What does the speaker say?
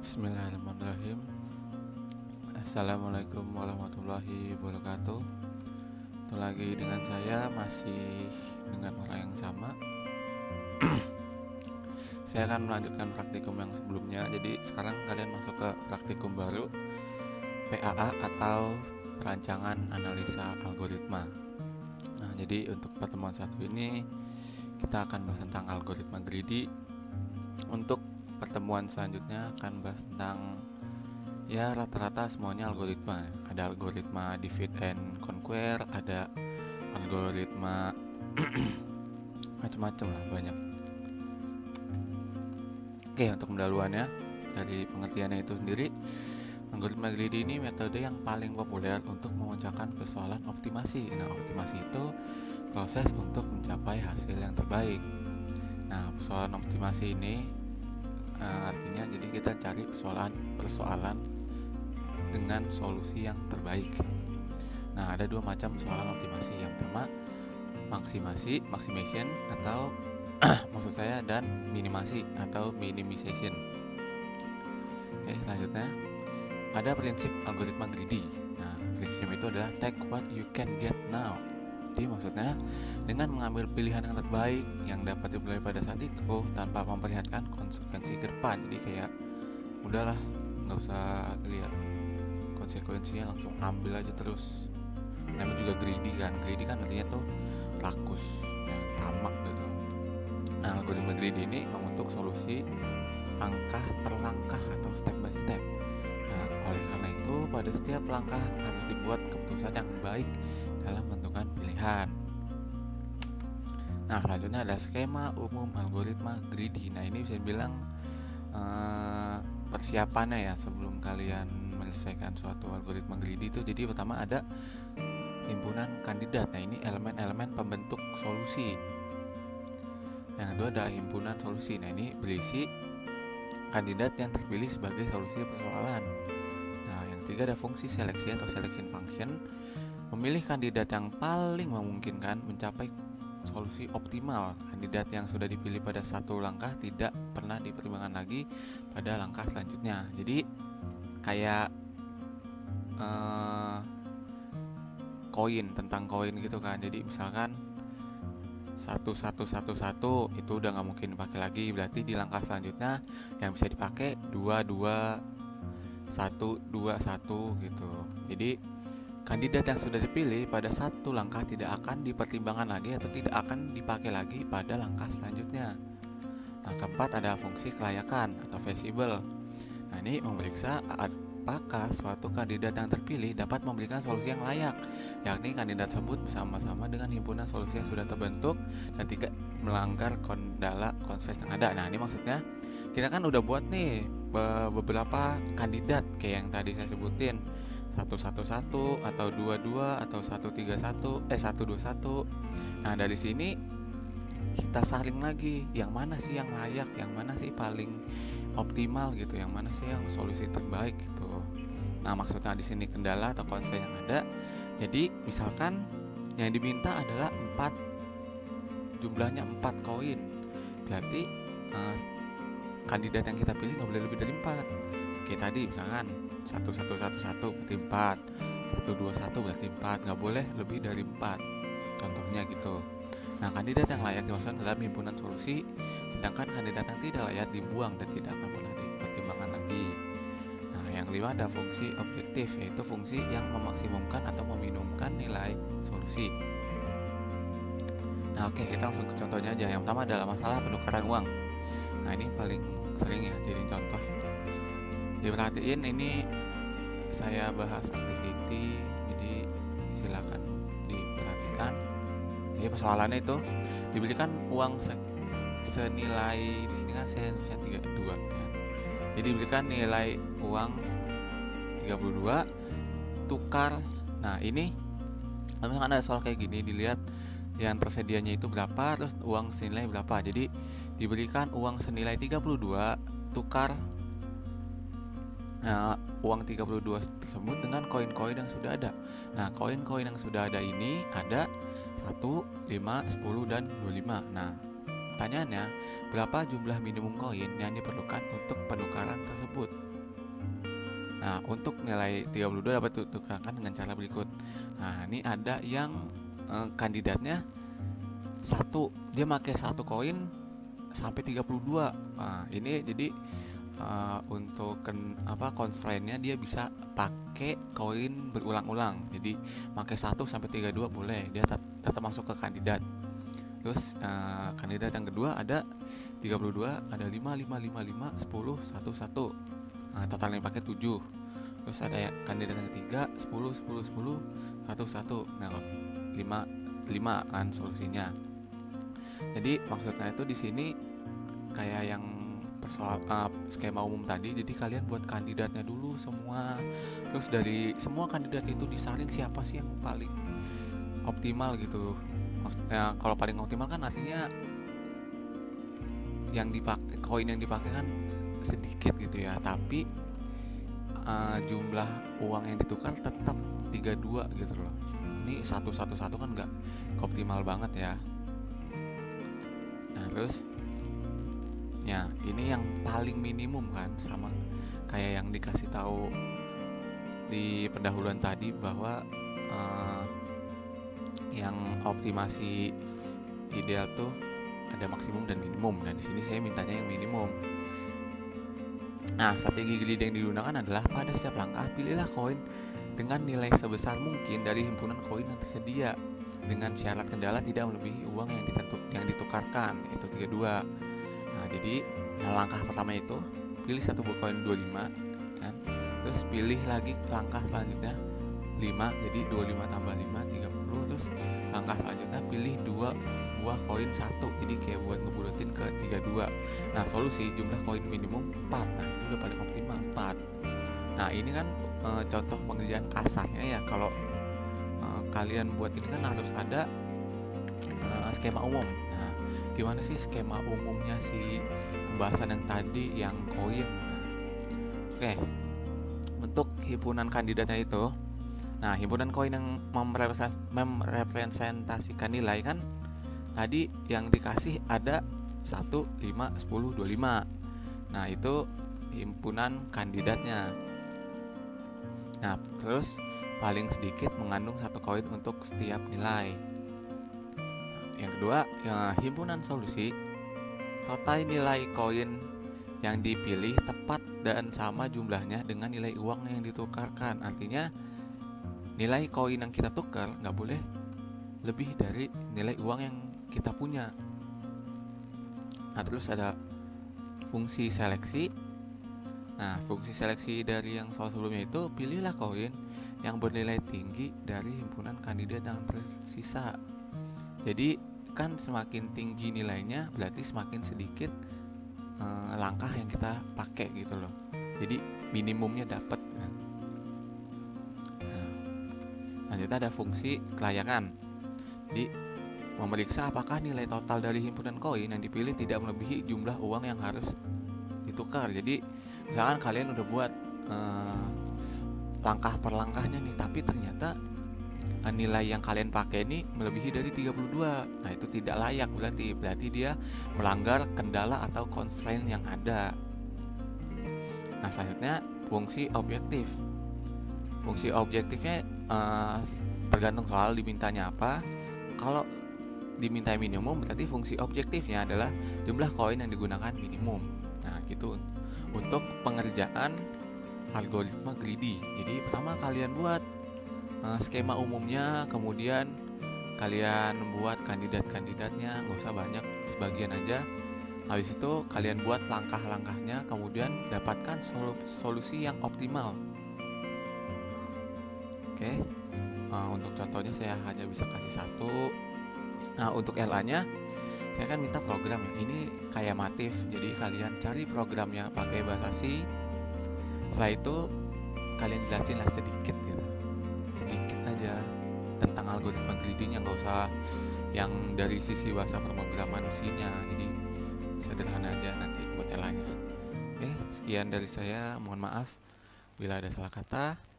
Bismillahirrahmanirrahim. Assalamualaikum warahmatullahi wabarakatuh. Itu lagi dengan saya, masih dengan orang yang sama. Saya akan melanjutkan praktikum yang sebelumnya. Jadi sekarang kalian masuk ke praktikum baru, PAA atau perancangan analisa algoritma. Nah, jadi untuk pertemuan satu ini kita akan bahas tentang algoritma greedy. Untuk pertemuan selanjutnya akan bahas tentang rata-rata semuanya algoritma. Ada algoritma divide and conquer, ada algoritma macam-macam lah, banyak. Oke, untuk pendahuluannya dari pengertiannya itu sendiri, algoritma greedy ini metode yang paling populer untuk memecahkan persoalan optimasi. Nah, optimasi itu proses untuk mencapai hasil yang terbaik. Nah, persoalan optimasi ini artinya jadi kita cari persoalan dengan solusi yang terbaik. Nah, ada dua macam persoalan optimasi. Yang pertama, maximization atau maksud saya, dan minimasi atau minimization. Oke, selanjutnya ada prinsip algoritma greedy. Nah, prinsip itu adalah take what you can get now. Jadi maksudnya dengan mengambil pilihan yang terbaik yang dapat diperoleh pada saat itu tanpa memperlihatkan konsekuensi ke depan. Jadi kayak udahlah, nggak usah lihat konsekuensinya, langsung ambil aja terus. Namanya juga greedy kan artinya tuh rakus, tamak gitu. Nah, algoritma greedy ini membentuk solusi langkah per langkah atau step by step. Nah, oleh karena itu pada setiap langkah harus dibuat keputusan yang baik dalam menentukan pilihan. Nah, selanjutnya ada skema umum algoritma greedy. Nah, ini bisa dibilang persiapannya ya sebelum kalian menyelesaikan suatu algoritma greedy itu. Jadi pertama ada himpunan kandidat. Nah, ini elemen-elemen pembentuk solusi. Yang kedua ada himpunan solusi. Nah, ini berisi kandidat yang terpilih sebagai solusi persoalan. Nah, yang ketiga ada fungsi seleksi atau selection function, memilih kandidat yang paling memungkinkan mencapai solusi optimal. Kandidat yang sudah dipilih pada satu langkah tidak pernah dipertimbangkan lagi pada langkah selanjutnya. Jadi kayak tentang koin gitu kan. Jadi misalkan 1-1-1-1 itu udah nggak mungkin dipakai lagi, berarti di langkah selanjutnya yang bisa dipakai 2-2-1-2-1 gitu. Jadi kandidat yang sudah dipilih pada satu langkah tidak akan dipertimbangkan lagi atau tidak akan dipakai lagi pada langkah selanjutnya. Nah, keempat ada fungsi kelayakan atau feasible. Nah, ini memeriksa apakah suatu kandidat yang terpilih dapat memberikan solusi yang layak, yakni kandidat tersebut bersama-sama dengan himpunan solusi yang sudah terbentuk dan tidak melanggar kendala konsep yang ada. Nah, ini maksudnya kita kan udah buat nih beberapa kandidat kayak yang tadi saya sebutin, 1-1-1 atau 2-2 atau 1-2-1. Nah, dari sini kita saring lagi yang mana sih yang layak, yang mana sih paling optimal gitu, yang mana sih yang solusi terbaik gitu. Nah, maksudnya di sini kendala atau konstraint yang ada. Jadi misalkan yang diminta adalah jumlahnya 4 koin. Berarti kandidat yang kita pilih nggak boleh lebih dari 4. Kayak tadi misalkan 1-1-1-1 berarti 4, 1-2-1 berarti 4, nggak boleh lebih dari 4. Contohnya gitu. Nah, kandidat yang layak dimasukkan dalam himpunan solusi, sedangkan kandidat yang tidak layak dibuang dan tidak akan pernah dipertimbangkan lagi. Nah, yang kelima ada fungsi objektif, yaitu fungsi yang memaksimumkan atau meminimumkan nilai solusi. Nah, oke, kita langsung ke contohnya aja. Yang pertama adalah masalah penukaran uang. Nah, ini paling sering ya jadi contoh. Diperhatiin, ini saya bahas activity, jadi silakan diperhatikan. Jadi persoalannya itu diberikan uang senilai, di sini kan saya nulisnya 32 ya. Jadi diberikan nilai uang 32 tukar. Nah, ini misalkan ada soal kayak gini, dilihat yang tersedianya itu berapa, terus uang senilai berapa. Jadi diberikan uang senilai 32 tukar uang 32 tersebut dengan koin-koin yang sudah ada. Nah, koin-koin yang sudah ada ini ada 1, 5, 10, dan 25. Nah, pertanyaannya, berapa jumlah minimum koin yang diperlukan untuk penukaran tersebut? Nah, untuk nilai 32 dapat ditukarkan dengan cara berikut. Nah, ini ada yang kandidatnya dia pakai satu koin sampai 32. Nah, ini jadi untuk constraint-nya dia bisa pakai koin berulang-ulang. Jadi pakai 1 sampai 32 boleh, dia tetap masuk ke kandidat. Terus kandidat yang kedua ada 32, ada 5, 5, 5, 5, 10, 1, 1. Nah, totalnya pakai 7. Terus ada kandidat yang ketiga 10, 10, 10, 1, 1. Nah, 5 kan solusinya. Jadi maksudnya itu di sini kayak yang skema umum tadi. Jadi kalian buat kandidatnya dulu semua. Terus dari semua kandidat itu disaring siapa sih yang paling optimal gitu. Maksudnya kalau paling optimal kan artinya yang dipakai, koin yang dipakai kan sedikit gitu ya, tapi jumlah uang yang ditukar tetap 32 gitu loh. Ini 111 kan nggak optimal banget ya. Nah, terus ya ini yang paling minimum kan, sama kayak yang dikasih tahu di pendahuluan tadi bahwa yang optimasi ideal tuh ada maksimum dan minimum, dan di sini saya mintanya yang minimum. Nah, strategi greedy yang digunakan adalah pada setiap langkah pilihlah koin dengan nilai sebesar mungkin dari himpunan koin yang tersedia dengan syarat kendala tidak melebihi uang yang ditukarkan, yaitu 32. Nah, jadi langkah pertama itu pilih satu buah koin 25 kan. Terus pilih lagi langkah selanjutnya 5, jadi 25 tambah 5 30. Terus langkah selanjutnya pilih 2 buah koin 1, jadi kayak buat ngebulatin ke 32. Nah, solusi jumlah koin minimum 4. Nah, ini udah paling optimal 4. Nah, ini kan contoh pengerjaan kasarnya ya. Kalau kalian buat ini kan harus ada skema umum. Nah, gimana sih skema umumnya si pembahasan yang tadi yang koin? Oke, untuk himpunan kandidatnya itu, nah himpunan koin yang merepresentasikan nilai kan tadi yang dikasih ada 1, 5, 10, 25. Nah, itu himpunan kandidatnya. Nah, terus paling sedikit mengandung satu koin untuk setiap nilai. Yang kedua, ya, himpunan solusi. Total nilai koin yang dipilih tepat dan sama jumlahnya dengan nilai uang yang ditukarkan. Artinya nilai koin yang kita tukar nggak boleh lebih dari nilai uang yang kita punya. Nah, terus ada fungsi seleksi. Nah, fungsi seleksi dari yang soal sebelumnya itu pilihlah koin yang bernilai tinggi dari himpunan kandidat yang tersisa. Jadi kan semakin tinggi nilainya berarti semakin sedikit langkah yang kita pakai gitu loh. Jadi minimumnya dapat kan. Nah, lanjutnya ada fungsi kelayakan. Jadi memeriksa apakah nilai total dari himpunan koin yang dipilih tidak melebihi jumlah uang yang harus ditukar. Jadi misalkan kalian udah buat langkah per langkahnya nih, tapi ternyata nilai yang kalian pakai ini melebihi dari 32. Nah, itu tidak layak, berarti dia melanggar kendala atau constraint yang ada. Nah, selanjutnya fungsi objektif. Fungsi objektifnya tergantung soal dimintanya apa. Kalau diminta minimum, berarti fungsi objektifnya adalah jumlah koin yang digunakan minimum. Nah, gitu untuk pengerjaan algoritma greedy. Jadi pertama kalian buat skema umumnya, kemudian kalian buat kandidat-kandidatnya, nggak usah banyak, sebagian aja. Habis itu kalian buat langkah-langkahnya, kemudian dapatkan solusi yang optimal. Oke. Untuk contohnya saya hanya bisa kasih satu. Nah, untuk LA-nya saya kan minta program ya. Ini kayak Matif. Jadi kalian cari programnya pakai bahasa C. Setelah itu kalian jelasin lah sedikit gitu. Sedikit aja tentang algoritma greedy-nya, nggak usah yang dari sisi bahasa pemrograman C-nya. Jadi sederhana aja nanti buat LA-nya. Oke, sekian dari saya. Mohon maaf bila ada salah kata.